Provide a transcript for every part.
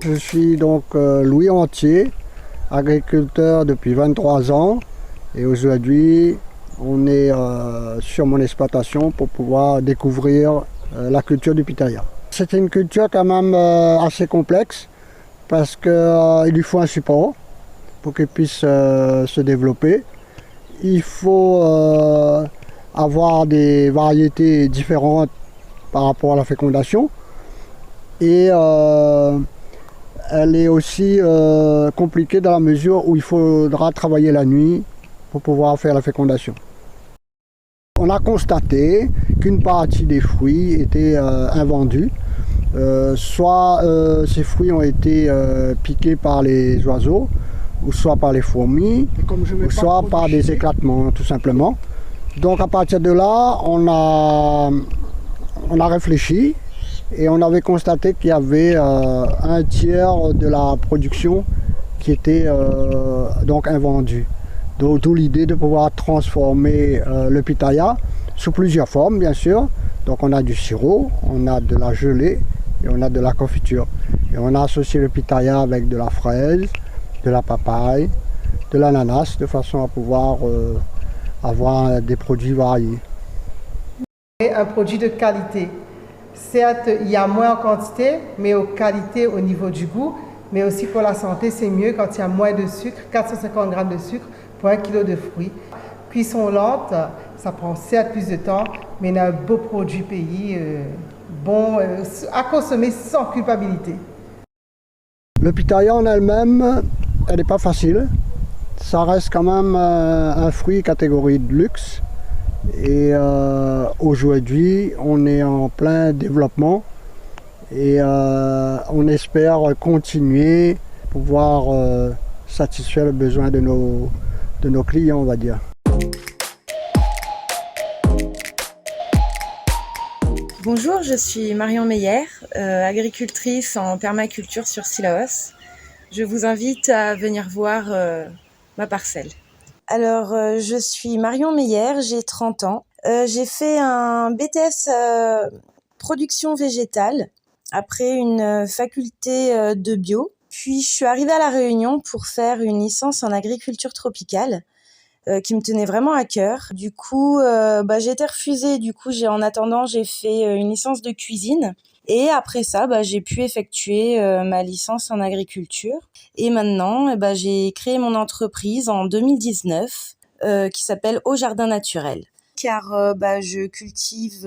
Je suis donc Louis Antier, agriculteur depuis 23 ans et aujourd'hui on est sur mon exploitation pour pouvoir découvrir la culture du pitaya. C'est une culture quand même assez complexe parce qu'il lui faut un support pour qu'il puisse se développer. Il faut avoir des variétés différentes par rapport à la fécondation et elle est aussi compliquée dans la mesure où il faudra travailler la nuit pour pouvoir faire la fécondation. On a constaté qu'une partie des fruits étaient invendus. Soit ces fruits ont été piqués par les oiseaux, ou soit par les fourmis, ou soit par des éclatements tout simplement. Donc à partir de là, on a réfléchi et on avait constaté qu'il y avait un tiers de la production qui était donc invendue. D'où l'idée de pouvoir transformer le pitaya sous plusieurs formes bien sûr. Donc on a du sirop, on a de la gelée et on a de la confiture. Et on a associé le pitaya avec de la fraise, de la papaye, de l'ananas de façon à pouvoir avoir des produits variés. Un produit de qualité. Certes, il y a moins en quantité, mais aux qualité au niveau du goût, mais aussi pour la santé, c'est mieux quand il y a moins de sucre, 450 g de sucre pour 1 kg de fruits. Cuisson lente, ça prend certes plus de temps, mais il y a un beau produit pays, bon à consommer sans culpabilité. Le pitaya en elle-même, elle n'est pas facile. Ça reste quand même un fruit catégorie de luxe. Et aujourd'hui, on est en plein développement et on espère continuer, pouvoir satisfaire le besoin de nos clients, on va dire. Bonjour, je suis Marion Meyer, agricultrice en permaculture sur Sillaos. Je vous invite à venir voir ma parcelle. Alors, je suis Marion Meyer, j'ai 30 ans. J'ai fait un BTS production végétale après une faculté de bio. Puis, je suis arrivée à La Réunion pour faire une licence en agriculture tropicale qui me tenait vraiment à cœur. Du coup, j'ai été refusée. Du coup, en attendant, j'ai fait une licence de cuisine. Et après ça, j'ai pu effectuer ma licence en agriculture. Et maintenant, j'ai créé mon entreprise en 2019 qui s'appelle Au Jardin Naturel. Car je cultive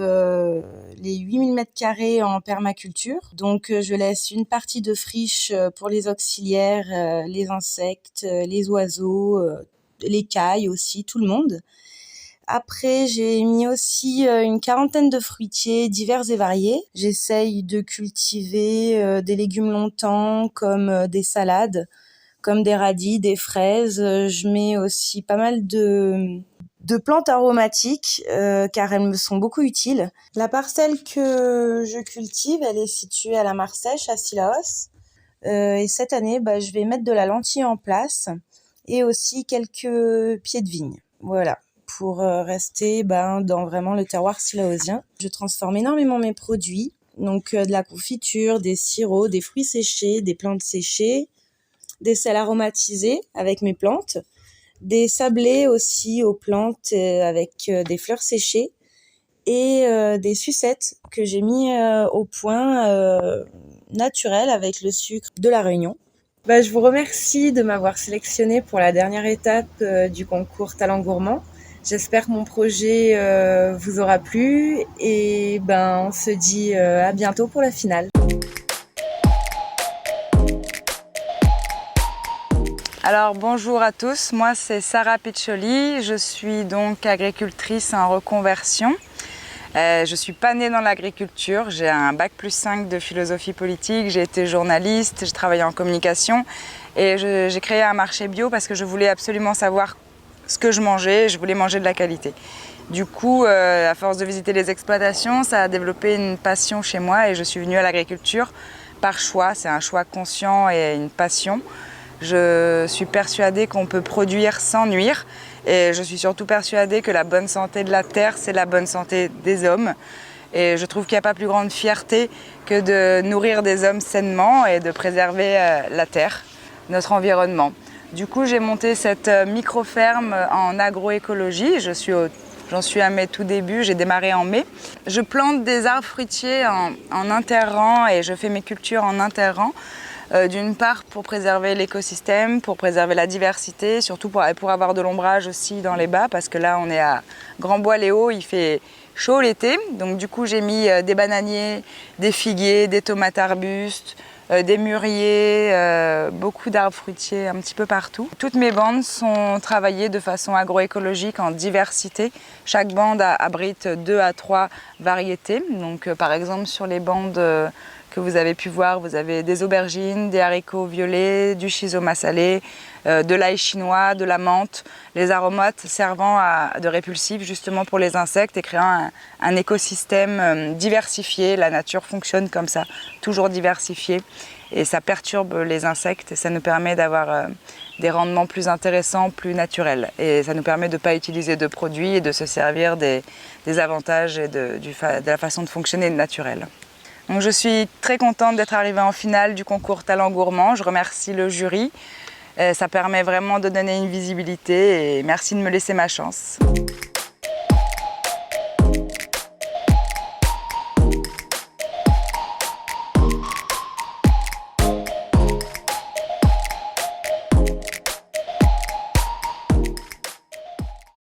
les 8000 m² en permaculture. Donc, je laisse une partie de friche pour les auxiliaires, les insectes, les oiseaux, les cailles aussi, tout le monde. Après, j'ai mis aussi une quarantaine de fruitiers divers et variés. J'essaye de cultiver des légumes longtemps, comme des salades, comme des radis, des fraises. Je mets aussi pas mal de plantes aromatiques, car elles me sont beaucoup utiles. La parcelle que je cultive, elle est située à la Mare Sèche, à Sillaos. Et cette année, je vais mettre de la lentille en place et aussi quelques pieds de vigne. Voilà. Pour rester dans vraiment le terroir sillaosien. Je transforme énormément mes produits, donc de la confiture, des sirops, des fruits séchés, des plantes séchées, des sels aromatisés avec mes plantes, des sablés aussi aux plantes avec des fleurs séchées et des sucettes que j'ai mis au point naturel avec le sucre de La Réunion. Je vous remercie de m'avoir sélectionnée pour la dernière étape du concours Talent Gourmand. J'espère que mon projet vous aura plu et on se dit à bientôt pour la finale. Alors bonjour à tous, moi c'est Sarah Piccioli, je suis donc agricultrice en reconversion. Je suis pas née dans l'agriculture, j'ai un bac+5 de philosophie politique, j'ai été journaliste, j'ai travaillé en communication et j'ai créé un marché bio parce que je voulais absolument savoir ce que je mangeais, je voulais manger de la qualité. Du coup, à force de visiter les exploitations, ça a développé une passion chez moi et je suis venue à l'agriculture par choix. C'est un choix conscient et une passion. Je suis persuadée qu'on peut produire sans nuire et je suis surtout persuadée que la bonne santé de la terre, c'est la bonne santé des hommes. Et je trouve qu'il n'y a pas plus grande fierté que de nourrir des hommes sainement et de préserver la terre, notre environnement. Du coup, j'ai monté cette micro-ferme en agroécologie. J'en suis à mes tout débuts, j'ai démarré en mai. Je plante des arbres fruitiers en interrang et je fais mes cultures en interrang. D'une part pour préserver l'écosystème, pour préserver la diversité, surtout pour avoir de l'ombrage aussi dans les bas, parce que là on est à Grand-Bois-les-Hauts, il fait chaud l'été. Donc du coup j'ai mis des bananiers, des figuiers, des tomates arbustes, des mûriers, beaucoup d'arbres fruitiers un petit peu partout. Toutes mes bandes sont travaillées de façon agroécologique en diversité. Chaque bande abrite 2 à 3 variétés. Donc par exemple sur les bandes que vous avez pu voir, vous avez des aubergines, des haricots violets, du schizoma salé, de l'ail chinois, de la menthe, les aromates servant de répulsifs justement pour les insectes et créant un écosystème diversifié. La nature fonctionne comme ça, toujours diversifié, et ça perturbe les insectes et ça nous permet d'avoir des rendements plus intéressants, plus naturels. Et ça nous permet de ne pas utiliser de produits et de se servir des avantages et de la façon de fonctionner naturelle. Donc je suis très contente d'être arrivée en finale du concours Talent Gourmand. Je remercie le jury. Ça permet vraiment de donner une visibilité et merci de me laisser ma chance.